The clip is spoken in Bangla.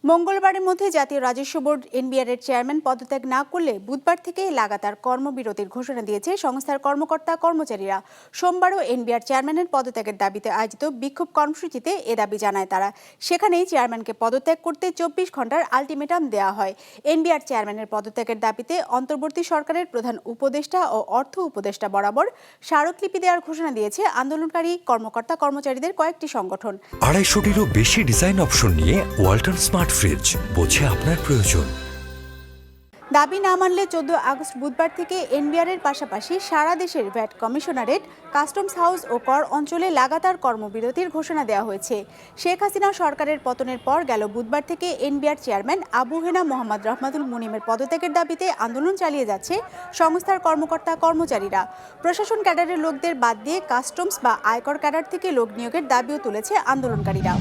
মঙ্গলবারের মধ্যে জাতীয় রাজস্ব বোর্ড এনবিআর-এর চেয়ারম্যান পদত্যাগ না করলে বুধবার থেকে লাগাতার কর্মবিরতির ঘোষণা দিয়েছে সংস্থার কর্মকর্তা কর্মচারীরা। সোমবারও এনবিআর চেয়ারম্যানের পদত্যাগের দাবিতে আয়োজিত বিক্ষোভ কর্মসূচিতে এ দাবি জানায় তারা। সেখানেই চেয়ারম্যানকে পদত্যাগ করতে 24 ঘন্টার আলটিমেটাম দেওয়া হয়। এনবিআর চেয়ারম্যানের পদত্যাগের দাবিতে অন্তর্বর্তী সরকারের প্রধান উপদেষ্টা ও অর্থ উপদেষ্টা বরাবর স্মারকলিপি দেওয়ার ঘোষণা দিয়েছে আন্দোলনকারী কর্মকর্তা কর্মচারীদের কয়েকটি সংগঠন। 250-টিরও বেশি ডিজাইন অপশন নিয়ে ওয়ালটন স্মার্ট ফ্রিজ, বোঝে আপনার প্রয়োজন। দাবি না মানলে 14 আগস্ট বুধবার থেকে এনবিআর-এর পাশাপাশি সারা দেশের ভ্যাট কমিশনারেট, কাস্টমস হাউস ও কর অঞ্চলে লাগাতার কর্মবিরতির ঘোষণা দেওয়া হয়েছে। শেখ হাসিনা সরকারের পতনের পর গেল বুধবার থেকে এনবিআর চেয়ারম্যান আবু হেনা মোহাম্মদ রহমাতুল মুনিমের পদত্যাগের দাবিতে আন্দোলন চালিয়ে যাচ্ছে সংস্থার কর্মকর্তা কর্মচারীরা। প্রশাসন ক্যাডারের লোকদের বাদ দিয়ে কাস্টমস বা আয়কর ক্যাডার থেকে লোক নিয়োগের দাবিও তুলেছে আন্দোলনকারীরা।